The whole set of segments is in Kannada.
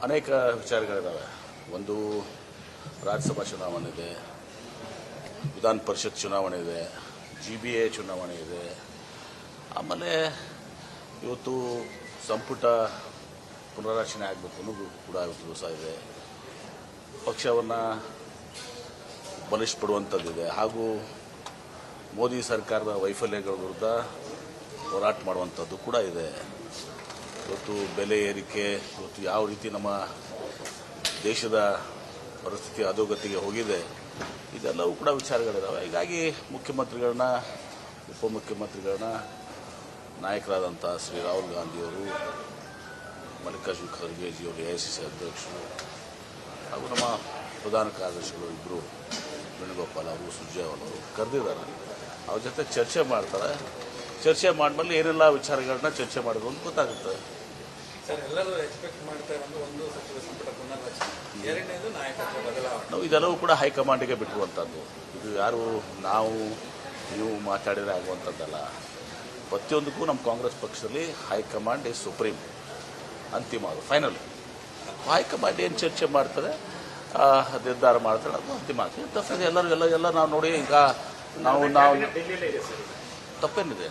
ಅನೇಕ ವಿಚಾರಗಳಿದ್ದಾವೆ. ಒಂದು ರಾಜ್ಯಸಭಾ ಚುನಾವಣೆ ಇದೆ, ವಿಧಾನ ಪರಿಷತ್ ಚುನಾವಣೆ ಇದೆ, GBA ಚುನಾವಣೆ ಇದೆ. ಆಮೇಲೆ ಇವತ್ತು ಸಂಪುಟ ಪುನರ್ರಚನೆ ಆಗಬೇಕು ಅನ್ನೋದು ಕೂಡ ಇವತ್ತು ದಿವಸ ಇದೆ. ಪಕ್ಷವನ್ನು ಬಲಿಷ್ಠಪಡುವಂಥದ್ದಿದೆ ಹಾಗೂ ಮೋದಿ ಸರ್ಕಾರದ ವೈಫಲ್ಯಗಳ ವಿರುದ್ಧ ಹೋರಾಟ ಮಾಡುವಂಥದ್ದು ಕೂಡ ಇದೆ. ಇವತ್ತು ಬೆಲೆ ಏರಿಕೆ, ಇವತ್ತು ಯಾವ ರೀತಿ ನಮ್ಮ ದೇಶದ ಪರಿಸ್ಥಿತಿ ಅಧೋಗತಿಗೆ ಹೋಗಿದೆ, ಇದೆಲ್ಲವೂ ಕೂಡ ವಿಚಾರಗಳಿದ್ದಾವೆ. ಹೀಗಾಗಿ ಮುಖ್ಯಮಂತ್ರಿಗಳನ್ನ, ಉಪಮುಖ್ಯಮಂತ್ರಿಗಳನ್ನ, ನಾಯಕರಾದಂಥ ಶ್ರೀ ರಾಹುಲ್ ಗಾಂಧಿಯವರು, ಮಲ್ಲಿಕಾರ್ಜುನ ಖರ್ಗೆಜಿಯವರು, AICC ಅಧ್ಯಕ್ಷರು ಹಾಗೂ ನಮ್ಮ ಪ್ರಧಾನ ಕಾರ್ಯದರ್ಶಿಗಳು ಇಬ್ಬರು ವೇಣುಗೋಪಾಲ್ ಅವರು, ಸುರ್ಜೇವಾಲಾ ಅವರು ಕರೆದಿದ್ದಾರೆ. ಅವ್ರ ಜೊತೆ ಚರ್ಚೆ ಮಾಡ್ತಾರೆ. ಚರ್ಚೆ ಮಾಡಿದ್ಮೇಲೆ ಏನೆಲ್ಲ ವಿಚಾರಗಳನ್ನ ಚರ್ಚೆ ಮಾಡೋದು ಅಂತ ಗೊತ್ತಾಗುತ್ತೆ. ಸರ್, ಎಲ್ಲರೂ ಎಕ್ಸ್ಪೆಕ್ಟ್ ಮಾಡ್ತಾ ಇರೋದು ಒಂದು ಸಚಿವ ಸಂಪುಟ ಪುನರ್ರಚನೆ, ಎರಡನೇದು ನಾಯಕತ್ವ ಬದಲಾವಣೆ. ನಾವು ಇದೆಲ್ಲವೂ ಕೂಡ ಹೈಕಮಾಂಡಿಗೆ ಬಿಟ್ಟಿರುವಂಥದ್ದು. ಇದು ಯಾರು ನಾವು ನೀವು ಮಾತಾಡಿದರೆ ಆಗುವಂಥದ್ದಲ್ಲ. ಪ್ರತಿಯೊಂದಕ್ಕೂ ನಮ್ಮ ಕಾಂಗ್ರೆಸ್ ಪಕ್ಷದಲ್ಲಿ ಹೈಕಮಾಂಡ್ ಈಸ್ ಸುಪ್ರೀಂ, ಅಂತಿಮ, ಅದು ಫೈನಲ್. ಹೈಕಮಾಂಡ್ ಏನು ಚರ್ಚೆ ಮಾಡ್ತಾರೆ, ನಿರ್ಧಾರ ಮಾಡ್ತಾರೆ, ಅದು ಅಂತಿಮ ಆಗ್ತದೆ. ತಪ್ಪಿದೆ ಎಲ್ಲ ನಾವು ನೋಡಿ. ಈಗ ನಾವು ತಪ್ಪೇನಿದೆ,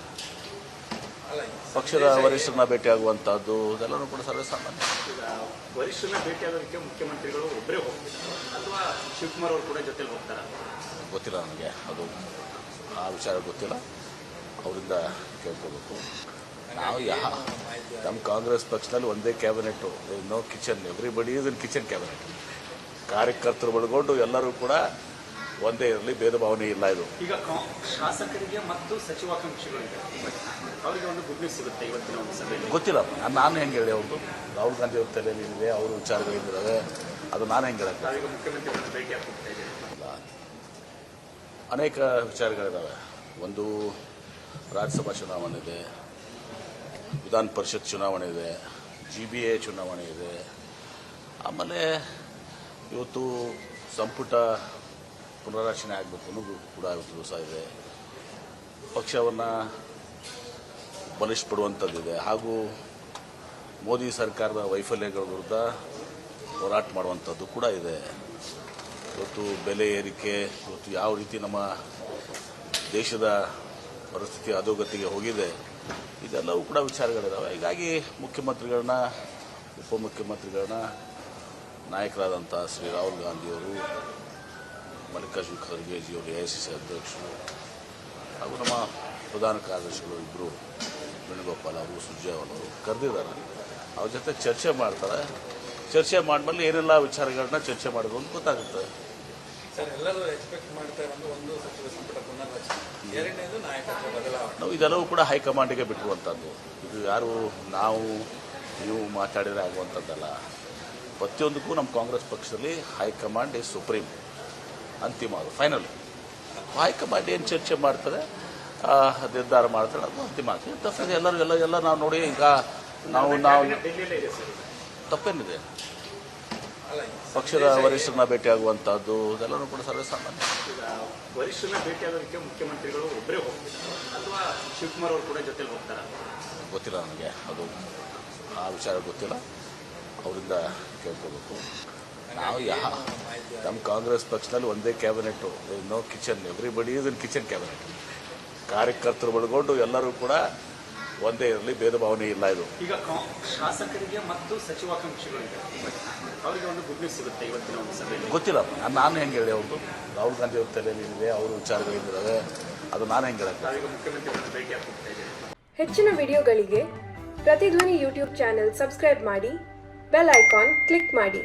ಪಕ್ಷದ ವರಿಷ್ಠರನ್ನ ಭೇಟಿಯಾಗುವಂಥದ್ದು ಇದೆಲ್ಲನೂ ಕೂಡ ಸರ್ವೇಸಾಮಾನ್ಯ. ವರಿಷ್ಠರನ್ನ ಭೇಟಿಯಾಗೋದಕ್ಕೆ ಮುಖ್ಯಮಂತ್ರಿಗಳು ಒಬ್ಬರೇ ಹೋಗ್ತಿದ್ದಾರೆ ಅಥವಾ ಶಿವಕುಮಾರ್ ಅವರು ಕೂಡ ಜೊತೆಲಿ ಹೋಗ್ತಾರೆ? ಗೊತ್ತಿಲ್ಲ ನನಗೆ, ಅದು ಆ ವಿಚಾರ ಗೊತ್ತಿಲ್ಲ, ಅವರಿಂದ ಕೇಳ್ಕೋಬೇಕು. ನಾವು ನಮ್ಮ ಕಾಂಗ್ರೆಸ್ ಪಕ್ಷದಲ್ಲಿ ಒಂದೇ cabinet, no kitchen, everybody is in kitchen cabinet. ಕಾರ್ಯಕರ್ತರು ಒಳಗೊಂಡು ಎಲ್ಲರೂ ಕೂಡ ಒಂದೇ ಇರಲಿ, ಭೇದ ಭಾವನೆ ಇಲ್ಲ. ಇದು ಈಗ ಶಾಸಕರಿಗೆ ಮತ್ತು ಸಚಿವಾಕಾಂಕ್ಷಿಗಳಿಗೆ ಅವರಿಗೆ ಒಂದು ಗುಡ್ ನ್ಯೂಸ್ ಸಿಗುತ್ತೆ ಇವತ್ತಿನ ಒಂದು ಸಭೆಯಲ್ಲಿ. ಗೊತ್ತಿಲ್ಲ, ನಾನು ಹೆಂಗೆ ಹೇಳಿ, ಅವರು ರಾಹುಲ್ ಗಾಂಧಿ ಅವ್ರ ತಲೆಯಲ್ಲಿದೆ, ಅವರು ವಿಚಾರಗಳಿದ್ದಾವೆ, ಅದು ನಾನು ಹೆಂಗೆ ಹೇಳಕ್ಕೆ. ಮುಖ್ಯಮಂತ್ರಿಗಳನ್ನು ಭೇಟಿ ಆಗ್ತಾ ಇದ್ದೀವಿ. ಅನೇಕ ವಿಚಾರಗಳಿದ್ದಾವೆ. ಒಂದು ರಾಜ್ಯಸಭಾ ಚುನಾವಣೆ ಇದೆ, ವಿಧಾನ ಪರಿಷತ್ ಚುನಾವಣೆ ಇದೆ, GBA ಚುನಾವಣೆ ಇದೆ. ಆಮೇಲೆ ಇವತ್ತು ಸಂಪುಟ ಪುನರ್ರಚನೆ ಆಗಬೇಕು ಅನ್ನೋದು ಕೂಡ ಇವತ್ತು ದಿವಸ ಇದೆ. ಪಕ್ಷವನ್ನು ಬಲಿಷ್ಠಪಡುವಂಥದ್ದಿದೆ ಹಾಗೂ ಮೋದಿ ಸರ್ಕಾರದ ವೈಫಲ್ಯಗಳ ವಿರುದ್ಧ ಹೋರಾಟ ಮಾಡುವಂಥದ್ದು ಕೂಡ ಇದೆ. ಇವತ್ತು ಬೆಲೆ ಏರಿಕೆ, ಇವತ್ತು ಯಾವ ರೀತಿ ನಮ್ಮ ದೇಶದ ಪರಿಸ್ಥಿತಿ ಅಧೋಗತಿಗೆ ಹೋಗಿದೆ, ಇದೆಲ್ಲವೂ ಕೂಡ ವಿಚಾರಗಳಿದ್ದಾವೆ. ಹೀಗಾಗಿ ಮುಖ್ಯಮಂತ್ರಿಗಳನ್ನ, ಉಪಮುಖ್ಯಮಂತ್ರಿಗಳನ್ನ, ನಾಯಕರಾದಂಥ ಶ್ರೀ ರಾಹುಲ್ ಗಾಂಧಿಯವರು, ಮಲ್ಲಿಕಾರ್ಜುನ ಖರ್ಗೆಜಿಯವರು, AICC ಅಧ್ಯಕ್ಷರು ಹಾಗೂ ನಮ್ಮ ಪ್ರಧಾನ ಕಾರ್ಯದರ್ಶಿಗಳು ಇಬ್ಬರು ವೇಣುಗೋಪಾಲ್ ಅವರು, ಸುರ್ಜೇವಾಲಾ ಅವರು ಕರೆದಿದ್ದಾರೆ. ಅವ್ರ ಜೊತೆ ಚರ್ಚೆ ಮಾಡ್ತಾರೆ. ಚರ್ಚೆ ಮಾಡಿದ್ಮೇಲೆ ಏನೆಲ್ಲ ವಿಚಾರಗಳನ್ನ ಚರ್ಚೆ ಮಾಡೋದು ಅಂತ ಗೊತ್ತಾಗುತ್ತೆ. ಸರ್, ಎಲ್ಲರೂ ಎಕ್ಸ್ಪೆಕ್ಟ್ ಮಾಡ್ತಾ ಇರೋದು ಒಂದು ಸಚಿವ ಸಂಪುಟ ಪುನರ್ರಚನೆ, ಎರಡನೇದು ನಾಯಕತ್ವ ಬದಲಾವಣೆ. ನಾವು ಇದೆಲ್ಲವೂ ಕೂಡ ಹೈಕಮಾಂಡಿಗೆ ಬಿಟ್ಟಿರುವಂಥದ್ದು. ಇದು ಯಾರು ನಾವು ನೀವು ಮಾತಾಡಿದರೆ ಆಗುವಂಥದ್ದಲ್ಲ. ಪ್ರತಿಯೊಂದಕ್ಕೂ ನಮ್ಮ ಕಾಂಗ್ರೆಸ್ ಪಕ್ಷದಲ್ಲಿ ಹೈಕಮಾಂಡ್ ಈಸ್ ಸುಪ್ರೀಂ, ಅಂತಿಮ, ಅದು ಫೈನಲ್. ಹೈಕಮಾಂಡ್ ಏನು ಚರ್ಚೆ ಮಾಡ್ತಾರೆ, ನಿರ್ಧಾರ ಮಾಡ್ತಾರೆ, ಅದು ಅಂತಿಮ ಆಗ್ತದೆ. ತಪ್ಪಿದೆ, ಎಲ್ಲ ನಾವು ನೋಡಿ. ಈಗ ನಾವು ತಪ್ಪೇನಿದೆ, ಪಕ್ಷದ ವರಿಷ್ಠರನ್ನ ಭೇಟಿಯಾಗುವಂಥದ್ದು ಇದೆಲ್ಲನೂ ಕೂಡ ಸರ್ವೇಸಾಮಾನ್ಯ. ವರಿಷ್ಠರನ್ನ ಭೇಟಿಯಾಗೋದಕ್ಕೆ ಮುಖ್ಯಮಂತ್ರಿಗಳು ಒಬ್ಬರೇ ಹೋಗ್ತಿದ್ದಾರೆ ಅಥವಾ ಶಿವಕುಮಾರ್ ಅವರು ಕೂಡ ಜೊತೆಲಿ ಹೋಗ್ತಾರೆ? ಗೊತ್ತಿಲ್ಲ ನನಗೆ, ಅದು ಆ ವಿಚಾರ ಗೊತ್ತಿಲ್ಲ, ಅವರಿಂದ ಕೇಳ್ಕೋಬೇಕು. ನಾವು ನಮ್ಮ ಕಾಂಗ್ರೆಸ್ ಪಕ್ಷದಲ್ಲಿ ಒಂದೇ cabinet, no kitchen, everybody is in kitchen cabinet. ಕಾರ್ಯಕರ್ತರು ಒಳಗೊಂಡು ಎಲ್ಲರೂ ಕೂಡ ಒಂದೇ ಇರಲಿ, ಭೇದ ಭಾವನೆ ಇಲ್ಲ. ಇದು ಈಗ ಶಾಸಕರಿಗೆ ಮತ್ತು ಸಚಿವಾಕಾಂಕ್ಷಿಗಳಿಗೆ ಅವರಿಗೆ ಒಂದು ಗುಡ್ ನ್ಯೂಸ್ ಸಿಗುತ್ತೆ ಇವತ್ತಿನ ಒಂದು ಸಭೆಯಲ್ಲಿ. ಗೊತ್ತಿಲ್ಲ, ನಾನು ಹೆಂಗೆ ಹೇಳಿ, ಅವರು ರಾಹುಲ್ ಗಾಂಧಿ ಅವ್ರ ತಲೆಯಲ್ಲಿದೆ, ಅವರು ವಿಚಾರಗಳಿದ್ದಾವೆ, ಅದು ನಾನು ಹೆಂಗೆ ಹೇಳಕ್ಕೆ. ಮುಖ್ಯಮಂತ್ರಿಗಳನ್ನು ಭೇಟಿ ಆಗ್ತಾ ಇದ್ದೀವಿ. ಹೆಚ್ಚಿನ ವಿಡಿಯೋಗಳಿಗೆ ಪ್ರತಿಧ್ವನಿ YouTube ಚಾನೆಲ್ ಸಬ್ಸ್ಕ್ರೈಬ್ ಮಾಡಿ, ಬೆಲ್ ಐಕಾನ್ ಕ್ಲಿಕ್ ಮಾಡಿ.